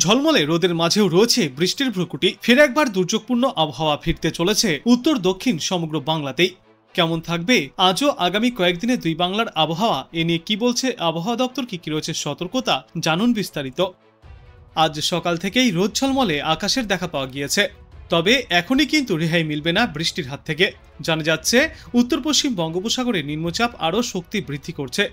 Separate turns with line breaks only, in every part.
ঝলমলে রোদের মাঝেও রয়েছে বৃষ্টির ভ্রুকুটি। ফের একবার দুর্যোগপূর্ণ আবহাওয়া ফিরতে চলেছে উত্তর দক্ষিণ সমগ্র বাংলাতেই। কেমন থাকবে আজও আগামী কয়েকদিনে দুই বাংলার আবহাওয়া, এ নিয়ে কি বলছে আবহাওয়া দপ্তর, কি রয়েছে সতর্কতা, জানুন বিস্তারিত। আজ সকাল থেকেই রোদ ঝলমলে আকাশের দেখা পাওয়া গিয়েছে, তবে এখনই কিন্তু রেহাই মিলবে না বৃষ্টির হাত থেকে। জানা যাচ্ছে উত্তর পশ্চিম বঙ্গোপসাগরে নিম্নচাপ আরও শক্তি বৃদ্ধি করছে।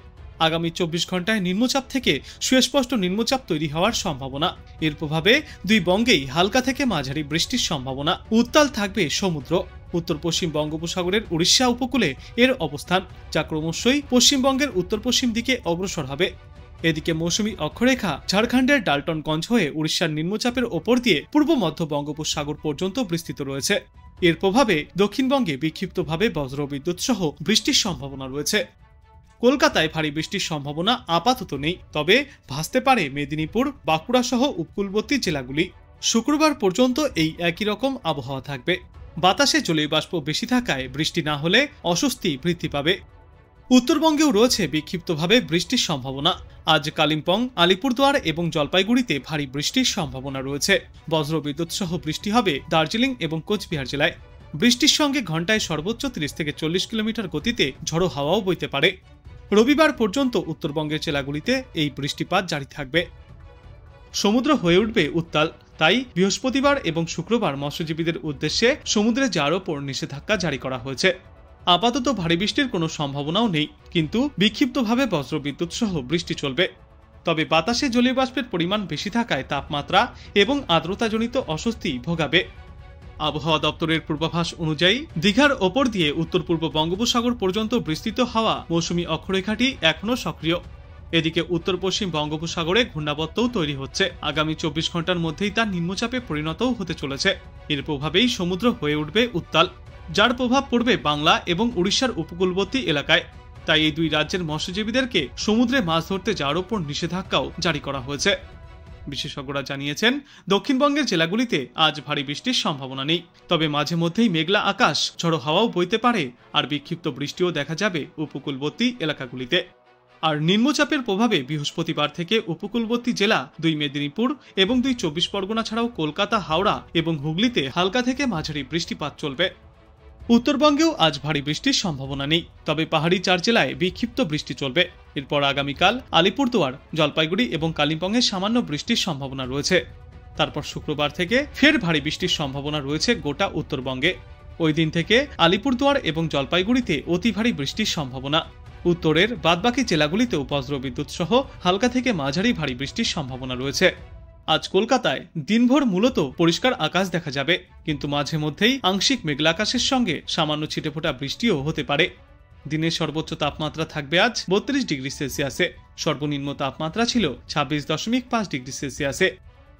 আগামী 24 ঘন্টায় নিম্নচাপ থেকে সুস্পষ্ট নিম্নচাপ তৈরি হওয়ার সম্ভাবনা। এর প্রভাবে দুই বঙ্গেই হালকা থেকে মাঝারি বৃষ্টির সম্ভাবনা। উত্তাল থাকবে সমুদ্র। উত্তর পশ্চিম বঙ্গোপসাগরের উড়িষ্যা উপকূলে এর অবস্থান, যা ক্রমশই পশ্চিমবঙ্গের উত্তর পশ্চিম দিকে অগ্রসর হবে। এদিকে মৌসুমী অক্ষরেখা ঝাড়খণ্ডের ডাল্টনগঞ্জ হয়ে উড়িষ্যার নিম্নচাপের ওপর দিয়ে পূর্ব মধ্য বঙ্গোপসাগর পর্যন্ত বিস্তৃত রয়েছে। এর প্রভাবে দক্ষিণবঙ্গে বিক্ষিপ্তভাবে বজ্রবিদ্যুৎ সহ বৃষ্টির সম্ভাবনা রয়েছে। কলকাতায় ভারী বৃষ্টির সম্ভাবনা আপাতত নেই, তবে ভাসতে পারে মেদিনীপুর, বাঁকুড়া সহ উপকূলবর্তী জেলাগুলি। শুক্রবার পর্যন্ত এই একই রকম আবহাওয়া থাকবে। বাতাসে জলীয় বাষ্প বেশি থাকায় বৃষ্টি না হলে অস্বস্তি বৃদ্ধি পাবে। উত্তরবঙ্গেও রয়েছে বিক্ষিপ্তভাবে বৃষ্টির সম্ভাবনা। আজ কালিম্পং, আলিপুরদুয়ার এবং জলপাইগুড়িতে ভারী বৃষ্টির সম্ভাবনা রয়েছে। বজ্রবিদ্যুৎ সহ বৃষ্টি হবে দার্জিলিং এবং কোচবিহার জেলায়। বৃষ্টির সঙ্গে ঘন্টায় সর্বোচ্চ 30 থেকে 40 কিলোমিটার গতিতে ঝড়ো হাওয়াও বইতে পারে। রবিবার পর্যন্ত উত্তরবঙ্গের জেলাগুলিতে এই বৃষ্টিপাত জারি থাকবে। সমুদ্র হয়ে উঠবে উত্তাল, তাই বৃহস্পতিবার এবং শুক্রবার মৎস্যজীবীদের উদ্দেশ্যে সমুদ্রে যাওয়ার ওপর নিষেধাজ্ঞা জারি করা হয়েছে। আপাতত ভারী বৃষ্টির কোনো সম্ভাবনাও নেই, কিন্তু বিক্ষিপ্তভাবে বজ্রবিদ্যুৎ সহ বৃষ্টি চলবে। তবে বাতাসে জলীয় বাষ্পের পরিমাণ বেশি থাকায় তাপমাত্রা এবং আর্দ্রতাজনিত অস্বস্তি ভোগাবে। আবহাওয়া দপ্তরের পূর্বাভাস অনুযায়ী দীঘার ওপর দিয়ে উত্তর পূর্ব বঙ্গোপসাগর পর্যন্ত বিস্তৃত হওয়া মৌসুমী অক্ষরেখাটি এখনও সক্রিয়। এদিকে উত্তর পশ্চিম বঙ্গোপসাগরে ঘূর্ণাবর্তও তৈরি হচ্ছে। আগামী 24 ঘন্টার মধ্যেই তা নিম্নচাপে পরিণতও হতে চলেছে। এর প্রভাবেই সমুদ্র হয়ে উঠবে উত্তাল, যার প্রভাব পড়বে বাংলা এবং উড়িষ্যার উপকূলবর্তী এলাকায়। তাই এই দুই রাজ্যের মৎস্যজীবীদেরকে সমুদ্রে মাছ ধরতে যাওয়ার ওপর নিষেধাজ্ঞাও জারি করা হয়েছে। বিশেষজ্ঞরা জানিয়েছেন, দক্ষিণবঙ্গের জেলাগুলিতে আজ ভারী বৃষ্টির সম্ভাবনা নেই, তবে মাঝে মধ্যেই মেঘলা আকাশ, ঝড়ো হাওয়াও বইতে পারে, আর বিক্ষিপ্ত বৃষ্টিও দেখা যাবে উপকূলবর্তী এলাকাগুলিতে। আর নিম্নচাপের প্রভাবে বৃহস্পতিবার থেকে উপকূলবর্তী জেলা দুই মেদিনীপুর এবং দুই 24 পরগনা ছাড়াও কলকাতা, হাওড়া এবং হুগলিতে হালকা থেকে মাঝারি বৃষ্টিপাত চলবে। উত্তরবঙ্গেও আজ ভারী বৃষ্টির সম্ভাবনা নেই, তবে পাহাড়ি 4 জেলায় বিক্ষিপ্ত বৃষ্টি চলবে। এরপর আগামীকাল আলিপুরদুয়ার, জলপাইগুড়ি এবং কালিম্পংয়ে সামান্য বৃষ্টির সম্ভাবনা রয়েছে। তারপর শুক্রবার থেকে ফের ভারী বৃষ্টির সম্ভাবনা রয়েছে গোটা উত্তরবঙ্গে। ওই দিন থেকে আলিপুরদুয়ার এবং জলপাইগুড়িতে অতি ভারী বৃষ্টির সম্ভাবনা। উত্তরের বাদবাকি জেলাগুলিতেও বজ্রবিদ্যুৎ সহ হালকা থেকে মাঝারি ভারী বৃষ্টির সম্ভাবনা রয়েছে। আজ কলকাতায় দিনভর মূলত পরিষ্কার আকাশ দেখা যাবে, কিন্তু মাঝে মধ্যেই আংশিক মেঘলা আকাশের সঙ্গে সামান্য ছিটেফোঁটা বৃষ্টিও হতে পারে। দিনের সর্বোচ্চ তাপমাত্রা থাকবে আজ 32 ডিগ্রি সেলসিয়াসে। সর্বনিম্ন তাপমাত্রা ছিল 26.5 ডিগ্রি সেলসিয়াসে।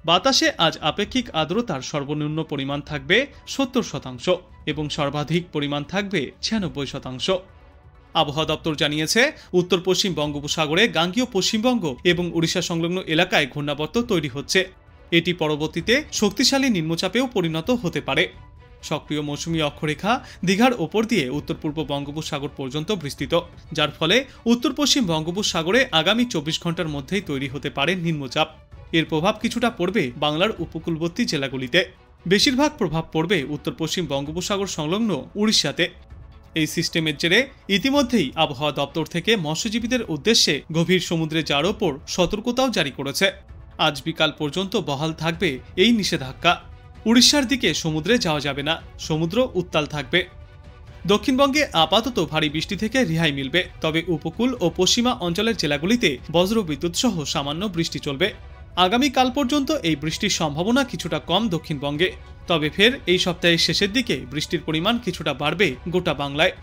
বাতাসে আজ আপেক্ষিক আর্দ্রতার সর্বনিম্ন পরিমাণ থাকবে 70% এবং সর্বাধিক পরিমাণ থাকবে 96%। আবহাওয়া দপ্তর জানিয়েছে, উত্তর পশ্চিম বঙ্গোপসাগরে গাঙ্গেয় পশ্চিমবঙ্গ এবং উড়িষ্যা সংলগ্ন এলাকায় ঘূর্ণাবর্ত তৈরি হচ্ছে। এটি পরবর্তীতে শক্তিশালী নিম্নচাপেও পরিণত হতে পারে। সক্রিয় মৌসুমী অক্ষরেখা দীঘার ওপর দিয়ে উত্তর পূর্ব বঙ্গোপসাগর পর্যন্ত বিস্তৃত, যার ফলে উত্তর পশ্চিম বঙ্গোপসাগরে আগামী 24 ঘন্টার মধ্যেই তৈরি হতে পারে নিম্নচাপ। এর প্রভাব কিছুটা পড়বে বাংলার উপকূলবর্তী জেলাগুলিতে। বেশিরভাগ প্রভাব পড়বে উত্তর পশ্চিম বঙ্গোপসাগর সংলগ্ন উড়িষ্যাতে। এই সিস্টেমের জেরে ইতিমধ্যেই আবহাওয়া দপ্তর থেকে মৎস্যজীবীদের উদ্দেশ্যে গভীর সমুদ্রে যাওয়ার ওপর সতর্কতাও জারি করেছে। আজ বিকাল পর্যন্ত বহাল থাকবে এই নিষেধাজ্ঞা। উড়িষ্যার দিকে সমুদ্রে যাওয়া যাবে না, সমুদ্র উত্তাল থাকবে। দক্ষিণবঙ্গে আপাতত ভারী বৃষ্টি থেকে রেহাই মিলবে, তবে উপকূল ও পশ্চিমা অঞ্চলের জেলাগুলিতে বজ্রবিদ্যুৎ সহ সামান্য বৃষ্টি চলবে। আগামীকাল পর্যন্ত এই বৃষ্টির সম্ভাবনা কিছুটা কম দক্ষিণবঙ্গে, তবে ফের এই সপ্তাহের শেষের দিকে বৃষ্টির পরিমাণ কিছুটা বাড়বে গোটা বাংলায়।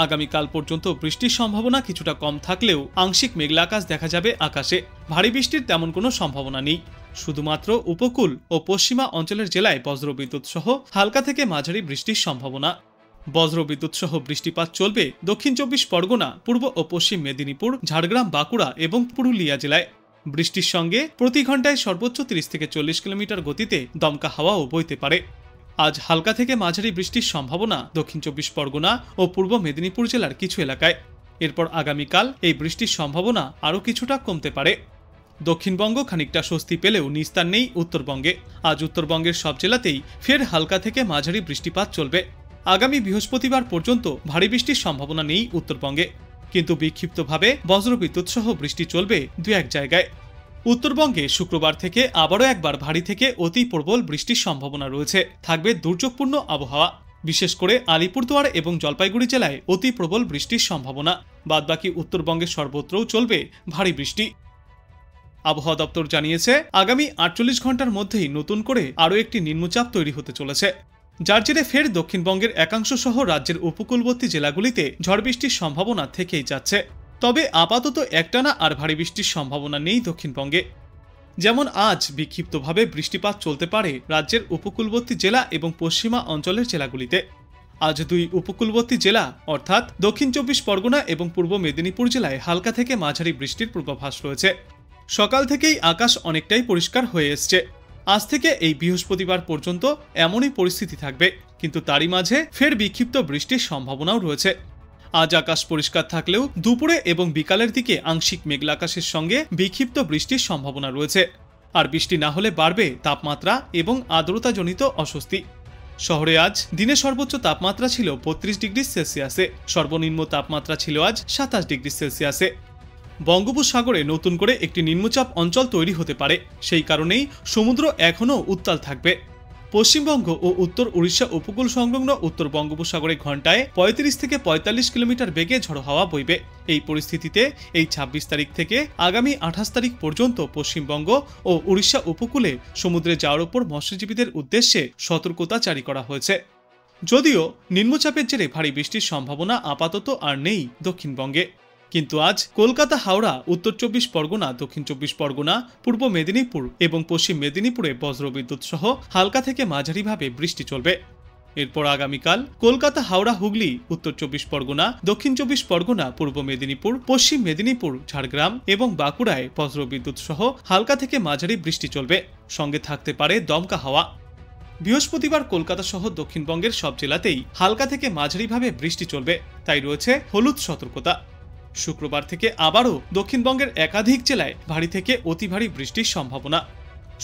আগামীকাল পর্যন্ত বৃষ্টির সম্ভাবনা কিছুটা কম থাকলেও আংশিক মেঘলা আকাশ দেখা যাবে আকাশে। ভারী বৃষ্টির তেমন কোনো সম্ভাবনা নেই, শুধুমাত্র উপকূল ও পশ্চিমা অঞ্চলের জেলায় বজ্রবিদ্যুৎ সহ হালকা থেকে মাঝারি বৃষ্টির সম্ভাবনা। বজ্রবিদ্যুৎ সহ বৃষ্টিপাত চলবে দক্ষিণ 24 পরগনা, পূর্ব ও পশ্চিম মেদিনীপুর, ঝাড়গ্রাম, বাঁকুড়া এবং পুরুলিয়া জেলায়। বৃষ্টির সঙ্গে প্রতি ঘন্টায় সর্বোচ্চ 30 থেকে 40 কিলোমিটার গতিতে দমকা হাওয়াও বইতে পারে। আজ হালকা থেকে মাঝারি বৃষ্টির সম্ভাবনা দক্ষিণ 24 পরগনা ও পূর্ব মেদিনীপুর জেলার কিছু এলাকায়। এরপর আগামীকাল এই বৃষ্টির সম্ভাবনা আরও কিছুটা কমতে পারে। দক্ষিণবঙ্গ খানিকটা স্বস্তি পেলেও নিস্তার নেই উত্তরবঙ্গে। আজ উত্তরবঙ্গের সব জেলাতেই ফের হালকা থেকে মাঝারি বৃষ্টিপাত চলবে। আগামী বৃহস্পতিবার পর্যন্ত ভারী বৃষ্টির সম্ভাবনা নেই উত্তরবঙ্গে, কিন্তু বিক্ষিপ্তভাবে বজ্রবিদ্যুৎ সহ বৃষ্টি চলবে দু এক জায়গায়। উত্তরবঙ্গে শুক্রবার থেকে আবারও একবার ভারী থেকে অতি প্রবল বৃষ্টির সম্ভাবনা রয়েছে। থাকবে দুর্যোগপূর্ণ আবহাওয়া। বিশেষ করে আলিপুরদুয়ার এবং জলপাইগুড়ি জেলায় অতি প্রবল বৃষ্টির সম্ভাবনা। বাদবাকি উত্তরবঙ্গের সর্বত্রও চলবে ভারী বৃষ্টি। আবহাওয়া দপ্তর জানিয়েছে, আগামী 48 ঘন্টার মধ্যেই নতুন করে আরও একটি নিম্নচাপ তৈরি হতে চলেছে, যার জেরে ফের দক্ষিণবঙ্গের একাংশ সহ রাজ্যের উপকূলবর্তী জেলাগুলিতে ঝড় বৃষ্টির সম্ভাবনা থেকেই যাচ্ছে। তবে আপাতত একটানা আর ভারী বৃষ্টির সম্ভাবনা নেই দক্ষিণবঙ্গে। যেমন আজ বিক্ষিপ্তভাবে বৃষ্টিপাত চলতে পারে রাজ্যের উপকূলবর্তী জেলা এবং পশ্চিমা অঞ্চলের জেলাগুলিতে। আজ দুই উপকূলবর্তী জেলা অর্থাৎ দক্ষিণ 24 পরগনা এবং পূর্ব মেদিনীপুর জেলায় হালকা থেকে মাঝারি বৃষ্টির পূর্বাভাস রয়েছে। সকাল থেকেই আকাশ অনেকটাই পরিষ্কার হয়ে এসছে। আজ থেকে এই বৃহস্পতিবার পর্যন্ত এমনই পরিস্থিতি থাকবে, কিন্তু তারই মাঝে ফের বিক্ষিপ্ত বৃষ্টির সম্ভাবনাও রয়েছে। আজ আকাশ পরিষ্কার থাকলেও দুপুরে এবং বিকালের দিকে আংশিক মেঘলা আকাশের সঙ্গে বিক্ষিপ্ত বৃষ্টির সম্ভাবনা রয়েছে। আর বৃষ্টি না হলে বাড়বে তাপমাত্রা এবং আর্দ্রতাজনিত অস্বস্তি। শহরে আজ দিনে সর্বোচ্চ তাপমাত্রা ছিল 32 ডিগ্রি সেলসিয়াসে, সর্বনিম্ন তাপমাত্রা ছিল আজ 27 ডিগ্রি সেলসিয়াসে। বঙ্গোপসাগরে নতুন করে একটি নিম্নচাপ অঞ্চল তৈরি হতে পারে, সেই কারণেই সমুদ্র এখনও উত্তাল থাকবে। পশ্চিমবঙ্গ ও উত্তর উড়িষ্যা উপকূল সংলগ্ন উত্তর বঙ্গোপসাগরে ঘন্টায় 35 থেকে 45 কিলোমিটার বেগে ঝড়ো হাওয়া বইবে। এই পরিস্থিতিতে এই 26 তারিখ থেকে আগামী 28 তারিখ পর্যন্ত পশ্চিমবঙ্গ ও উড়িষ্যা উপকূলে সমুদ্রে যাওয়ার উপর মৎস্যজীবীদের উদ্দেশ্যে সতর্কতা জারি করা হয়েছে। যদিও নিম্নচাপের জেরে ভারী বৃষ্টির সম্ভাবনা আপাতত আর নেই দক্ষিণবঙ্গে, কিন্তু আজ কলকাতা, হাওড়া, উত্তর 24 পরগনা, দক্ষিণ 24 পরগনা, পূর্ব মেদিনীপুর এবং পশ্চিম মেদিনীপুরে বজ্রবিদ্যুৎ সহ হালকা থেকে মাঝারিভাবে বৃষ্টি চলবে। এরপর আগামীকাল কলকাতা, হাওড়া, হুগলি, উত্তর 24 পরগনা, দক্ষিণ 24 পরগনা, পূর্ব মেদিনীপুর, পশ্চিম মেদিনীপুর, ঝাড়গ্রাম এবং বাঁকুড়ায় বজ্রবিদ্যুৎ সহ হালকা থেকে মাঝারি বৃষ্টি চলবে। সঙ্গে থাকতে পারে দমকা হাওয়া। বৃহস্পতিবার কলকাতা সহ দক্ষিণবঙ্গের সব জেলাতেই হালকা থেকে মাঝারিভাবে বৃষ্টি চলবে, তাই রয়েছে হলুদ সতর্কতা। শুক্রবার থেকে আবারও দক্ষিণবঙ্গের একাধিক জেলায় ভারী থেকে অতি ভারী বৃষ্টির সম্ভাবনা।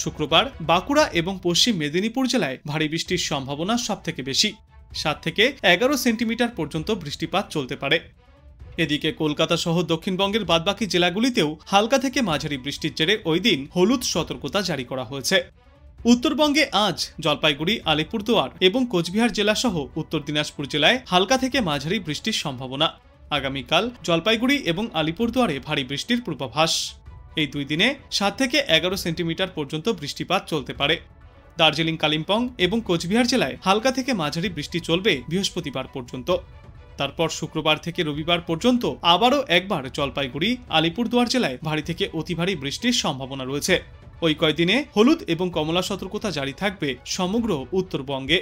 শুক্রবার বাঁকুড়া এবং পশ্চিম মেদিনীপুর জেলায় ভারী বৃষ্টির সম্ভাবনা সবথেকে বেশি। 7 থেকে 11 সেন্টিমিটার পর্যন্ত বৃষ্টিপাত চলতে পারে। এদিকে কলকাতা সহ দক্ষিণবঙ্গের বাদবাকি জেলাগুলিতেও হালকা থেকে মাঝারি বৃষ্টির জেরে ওই দিন হলুদ সতর্কতা জারি করা হয়েছে। উত্তরবঙ্গে আজ জলপাইগুড়ি, আলিপুরদুয়ার এবং কোচবিহার জেলা সহ উত্তর দিনাজপুর জেলায় হালকা থেকে মাঝারি বৃষ্টির সম্ভাবনা। আগামীকাল জলপাইগুড়ি এবং আলিপুরদুয়ারে ভারী বৃষ্টির পূর্বাভাস। এই দুই দিনে 7 থেকে 11 সেন্টিমিটার পর্যন্ত বৃষ্টিপাত চলতে পারে। দার্জিলিং, কালিম্পং এবং কোচবিহার জেলায় হালকা থেকে মাঝারি বৃষ্টি চলবে বৃহস্পতিবার পর্যন্ত। তারপর শুক্রবার থেকে রবিবার পর্যন্ত আবারও একবার জলপাইগুড়ি, আলিপুরদুয়ার জেলায় ভারী থেকে অতি ভারী বৃষ্টির সম্ভাবনা রয়েছে। ওই কয়দিনে হলুদ এবং কমলা সতর্কতা জারি থাকবে সমগ্র উত্তরবঙ্গে।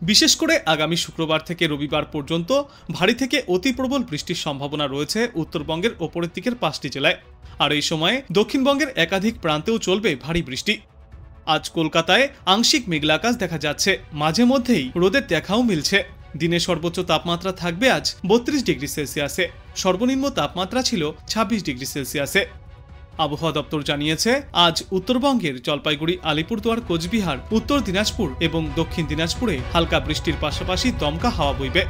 বিশেষ করে আগামী শুক্রবার থেকে রবিবার পর্যন্ত ভারী থেকে অতি প্রবল বৃষ্টির সম্ভাবনা রয়েছে উত্তরবঙ্গের ওপরের দিকের 5টি জেলায়। আর এই সময়ে দক্ষিণবঙ্গের একাধিক প্রান্তেও চলবে ভারী বৃষ্টি। আজ কলকাতায় আংশিক মেঘলা আকাশ দেখা যাচ্ছে, মাঝে মধ্যেই রোদের দেখাও মিলছে। দিনে সর্বোচ্চ তাপমাত্রা থাকবে আজ 32 ডিগ্রি সেলসিয়াসে, সর্বনিম্ন তাপমাত্রা ছিল 26 ডিগ্রি সেলসিয়াসে। আবহাওয়া দপ্তর জানিয়েছে, আজ উত্তরবঙ্গের জলপাইগুড়ি, আলিপুরদুয়ার, কোচবিহার, উত্তর দিনাজপুর এবং দক্ষিণ দিনাজপুরে হালকা বৃষ্টির পাশাপাশি দমকা হাওয়া বইবে।